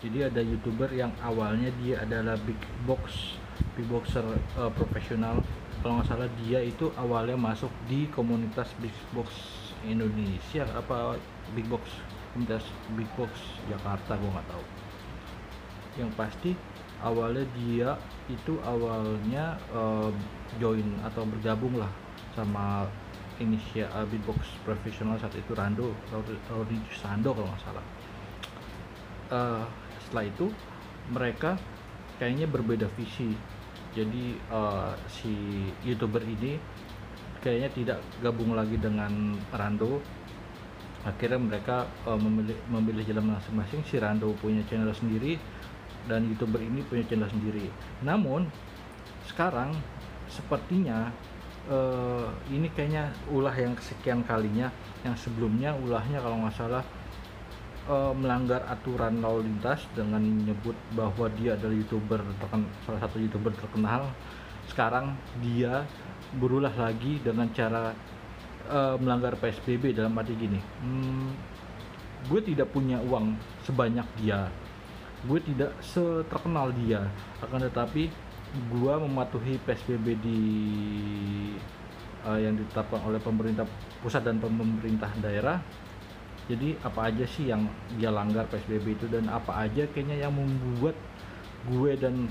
Jadi ada YouTuber yang awalnya dia adalah big boxer profesional. Kalau nggak salah dia itu awalnya masuk di komunitas big box Indonesia apa big box komunitas big box Jakarta, gue nggak tahu. Yang pasti awalnya dia itu join atau bergabung lah sama Indonesia beatbox profesional saat itu Rando Sando kalau nggak salah. Setelah itu mereka kayaknya berbeda visi. Jadi si YouTuber ini kayaknya tidak gabung lagi dengan Rando. Akhirnya mereka memilih jalan masing-masing. Si Rando punya channel sendiri dan YouTuber ini punya channel sendiri. Namun sekarang sepertinya ini kayaknya ulah yang kesekian kalinya. Yang sebelumnya ulahnya kalau nggak salah melanggar aturan lalu lintas dengan menyebut bahwa dia adalah salah satu YouTuber terkenal. Sekarang dia berulah lagi dengan cara melanggar PSBB. Dalam arti gini, gue tidak punya uang sebanyak dia, gue tidak seterkenal dia, akan tetapi gue mematuhi PSBB yang ditetapkan oleh pemerintah pusat dan pemerintah daerah. Jadi apa aja sih yang dia langgar PSBB itu, dan apa aja kayaknya yang membuat gue dan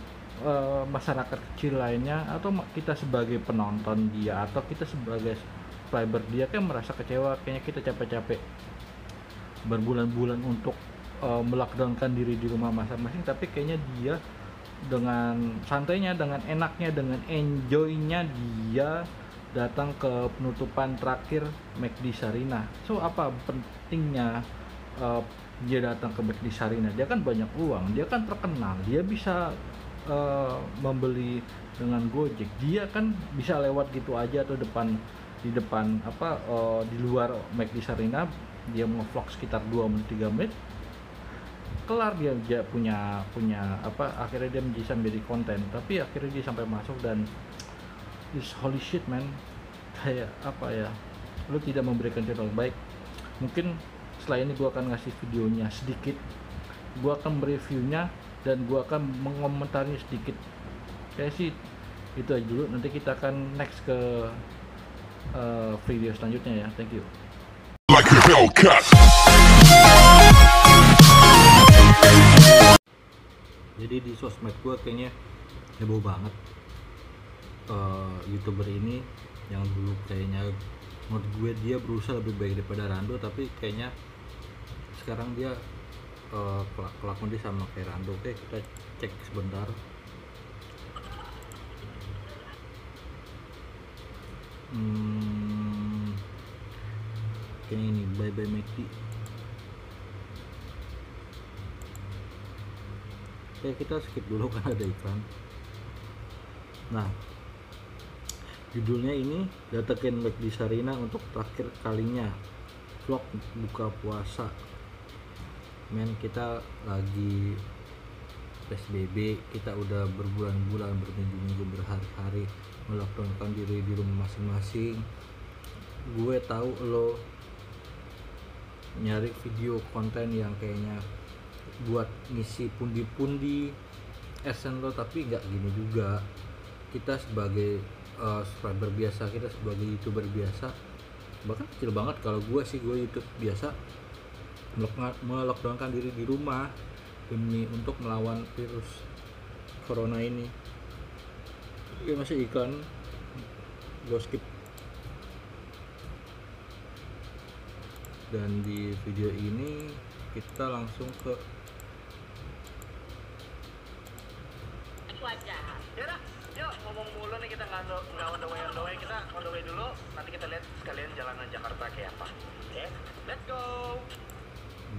masyarakat kecil lainnya atau kita sebagai penonton dia atau kita sebagai subscriber dia kayak merasa kecewa. Kayaknya kita capek-capek berbulan-bulan untuk melockdownkan diri di rumah masing-masing, tapi kayaknya dia dengan santainya, dengan enaknya, dengan enjoynya dia datang ke penutupan terakhir McD Sarina. So apa pentingnya dia datang ke McD Sarina? Dia kan banyak uang, dia kan terkenal, dia bisa membeli dengan Gojek, dia kan bisa lewat gitu aja atau di depan di luar McD Sarina dia mau vlog sekitar 2 menit 3 menit kelar, dia punya akhirnya dia menjadi konten. Tapi akhirnya dia sampai masuk dan is holy shit man, kayak lu tidak memberikan contoh baik. Mungkin setelah ini gue akan ngasih videonya sedikit, gue akan mereviewnya dan gue akan mengomentari sedikit. Kayak sih itu aja dulu, nanti kita akan next ke video selanjutnya ya. Thank you. Like a Hellcat. Jadi di sosmed gue kayaknya heboh banget YouTuber ini yang dulu kayaknya menurut gue dia berusaha lebih baik daripada Rando, tapi kayaknya sekarang dia kelakuan dia sama kayak Rando. Oke, kita cek sebentar. Kayaknya ini bye bye McD. Oke, kita skip dulu kan ada iklan. Nah, judulnya ini datengin McD Sarina untuk terakhir kalinya, vlog buka puasa. Men, kita lagi PSBB, kita udah berbulan-bulan, berminggu-minggu, berhari-hari melockdownkan diri di rumah masing-masing. Gue tahu lo nyari video konten yang kayaknya buat ngisi pundi-pundi esen lo, tapi nggak gini juga. Kita sebagai subscriber biasa, kita sebagai YouTuber biasa, bahkan kecil banget kalau gue YouTube biasa melockdownkan diri di rumah demi untuk melawan virus corona ini. Oke, masih iklan, gue skip. Dan di video ini kita langsung ke wajah. Yaudah, yuk ngomong mulu nih, kita nggak on the way, kita on the way dulu. Nanti kita lihat sekalian jalanan Jakarta kayak apa. Oke, let's go.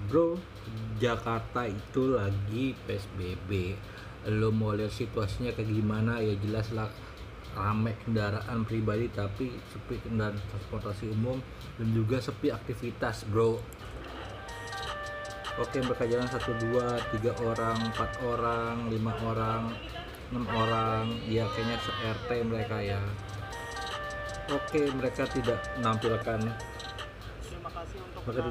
Bro, Jakarta itu lagi PSBB. Lo mau lihat situasinya kayak gimana? Ya jelas lah, rame kendaraan pribadi tapi sepi kendaraan transportasi umum dan juga sepi aktivitas, bro. Oke, mereka jalan 1, 2, 3 orang, 4 orang, 5 orang, 6 orang, ya kayaknya se-RT mereka ya. Oke, mereka tidak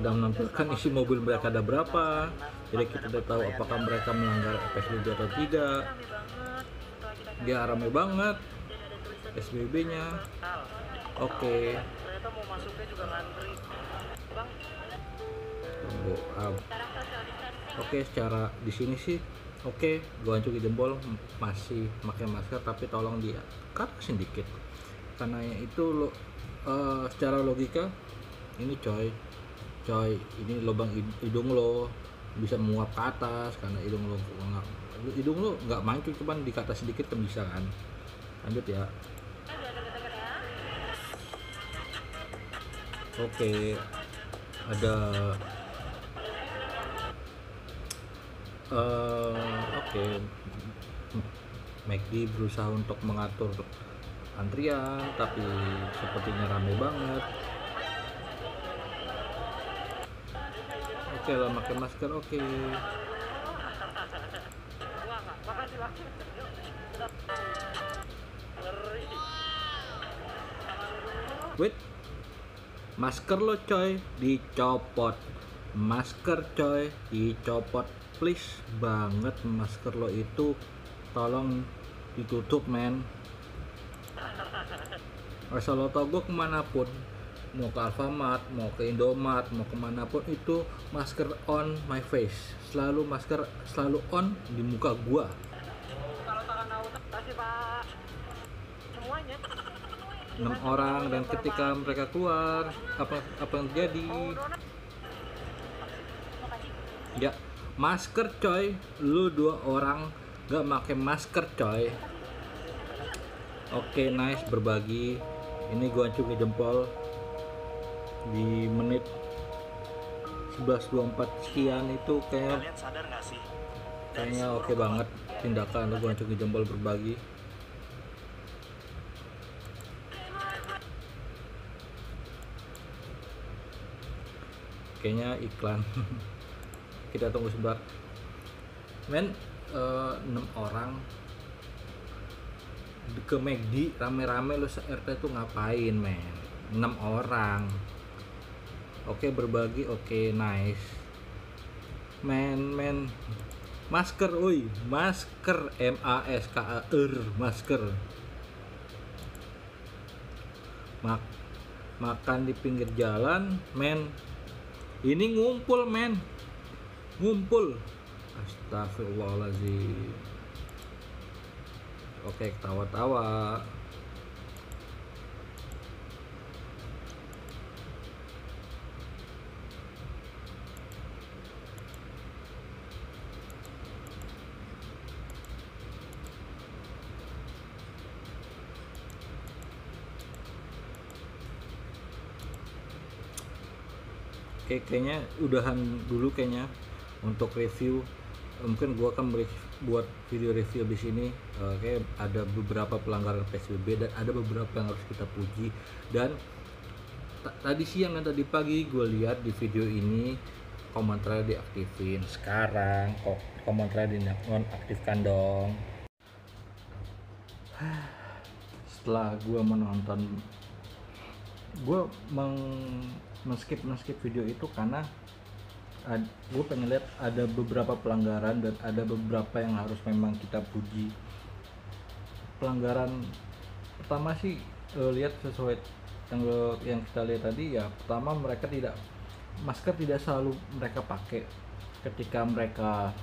menampilkan isi mobil mereka ada berapa, Jadi kita tidak tahu apakah mereka melanggar PSBB atau tidak. Rame banget setelah kita Dia rame banget dan ada tulisan PSBB-nya. Hal, Oke. ternyata mau masuknya juga ngantri. Bang, Tunggu. sekarang social distancing. Oke, secara di sini sih oke, gua cuci jempol masih pakai masker, tapi tolong dikatasin dikit. Karena itu secara logika ini coy, ini lubang hidung lo bisa menguap ke atas karena hidung lo nggak mancung, cuman di atas sedikit kan bisa kan. Lanjut ya. Oke, ada oke, McD berusaha untuk mengatur antrian, tapi sepertinya rame banget. Oke lah, pakai masker. Oke. gua nggak. Makasih bang. Yuk. Ngeri. Wait, masker lo coy dicopot, masker coy dicopot, please banget, masker lo itu tolong ditutup men. Asal lo tau, gue kemanapun, mau ke Alfamart, mau ke Indomart, mau kemanapun, itu masker on my face, selalu masker selalu on di muka gua. Kalau tangan auto, kasih pak. Semuanya. 6 orang, dan ketika mereka keluar, apa yang terjadi? Ya, masker coy, lu 2 orang gak pakai masker coy. Oke, nice, berbagi. Ini gua acungi jempol di menit 11.24 sekian, itu kayak Kalian sadar nggak sih? kayaknya oke banget tindakan lu. Gua acungi jempol berbagi. Kayaknya iklan. Kita tunggu sebentar men. 6 orang ke McD rame-rame, lu se-RT tuh ngapain men? 6 orang. Oke, berbagi, oke, nice men. Masker, oi, masker, MASKER, masker. Makan di pinggir jalan men, ini ngumpul men, ngumpul. Astagfirullahaladzim. Oke, ketawa-tawa. Oke, kayaknya udahan dulu kayaknya untuk review. Mungkin gua akan buat video review di sini. Kayak ada beberapa pelanggaran PSBB dan ada beberapa yang harus kita puji. Dan tadi siang dan tadi pagi gue lihat di video ini komentar diaktifin. Sekarang kok komentar dinonaktifkan dong. Setelah gue menonton, gue men-skip video itu karena gue pengen lihat ada beberapa pelanggaran dan ada beberapa yang harus memang kita puji. Pelanggaran pertama sih lihat sesuai yang kita lihat tadi ya. Pertama, masker tidak selalu mereka pakai ketika mereka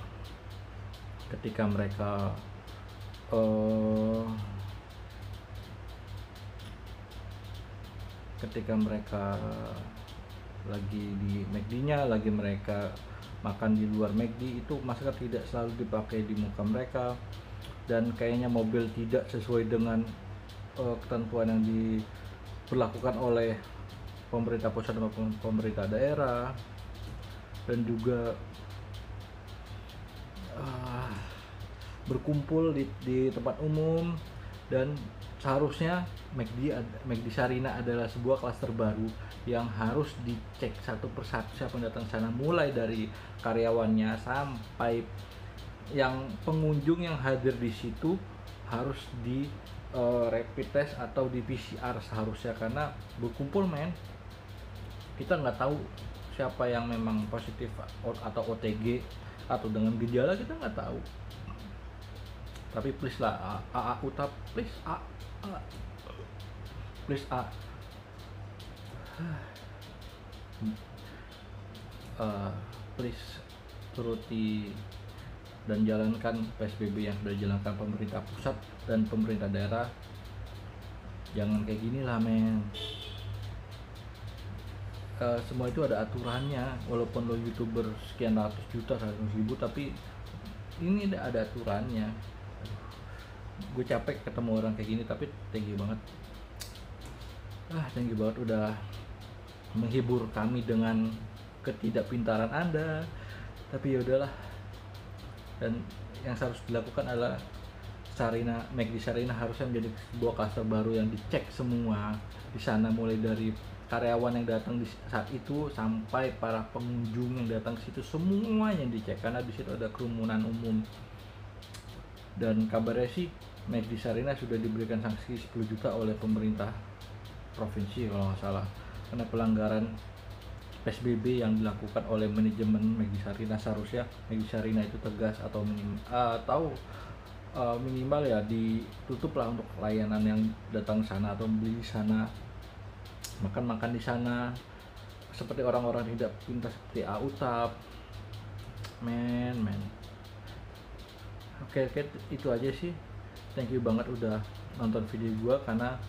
lagi di McD-nya, lagi mereka makan di luar McD, itu masker tidak selalu dipakai di muka mereka. Dan kayaknya mobil tidak sesuai dengan ketentuan yang diberlakukan oleh pemerintah pusat maupun pemerintah daerah. Dan juga berkumpul di tempat umum. Dan seharusnya McD Sarina adalah sebuah klaster baru yang harus dicek satu persatu siapa yang datang sana, mulai dari karyawannya sampai yang pengunjung yang hadir di situ harus di rapid test atau di PCR seharusnya, karena berkumpul men, kita nggak tahu siapa yang memang positif atau OTG atau dengan gejala kita nggak tahu. Tapi please lah, A Utap, please please please turuti dan jalankan PSBB yang sudah dijalankan pemerintah pusat dan pemerintah daerah. Jangan kayak gini lah men. Semua itu ada aturannya, walaupun lo YouTuber sekian ratus juta, 100 ribu, tapi ini ada aturannya. Gue capek ketemu orang kayak gini, tapi thank you banget. Thank you banget udah menghibur kami dengan ketidakpintaran Anda. Tapi ya udahlah. Dan yang harus dilakukan adalah McD Sarina harusnya menjadi sebuah klaster baru yang dicek semua di sana, mulai dari karyawan yang datang di saat itu sampai para pengunjung yang datang ke situ, semuanya dicek karena di situ ada kerumunan umum. Dan kabarnya sih McD Sarina sudah diberikan sanksi 10 juta oleh pemerintah provinsi kalau nggak salah, karena pelanggaran PSBB yang dilakukan oleh manajemen McD Sarina. Seharusnya McD Sarina itu tegas atau minimal ya ditutup lah untuk layanan yang datang sana atau beli di sana, makan di sana, seperti orang-orang tidak pintar seperti A Utap. Men. Oke, itu aja sih. Thank you banget udah nonton video gua, karena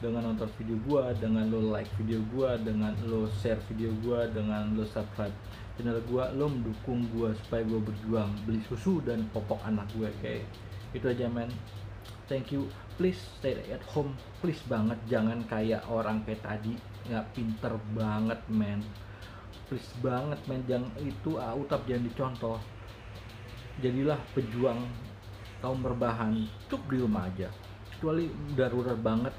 dengan nonton video gua, dengan lo like video gua, dengan lo share video gua, dengan lo subscribe channel gua, lo mendukung gua supaya gua berjuang beli susu dan popok anak gue. Kayak itu aja men. Thank you. Please stay at home, please banget. Jangan kayak orang kayak tadi, nggak pinter banget men. Please banget men, jangan itu A Utap jangan dicontoh. Jadilah pejuang kaum berbahan, cukup di rumah aja. Kecuali darurat banget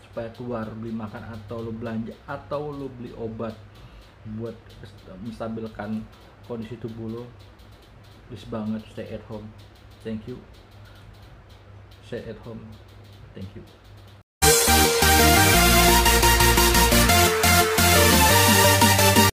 supaya keluar beli makan atau lo belanja atau lo beli obat buat menstabilkan kondisi tubuh lo. Please banget stay at home. Thank you. Stay at home. Thank you.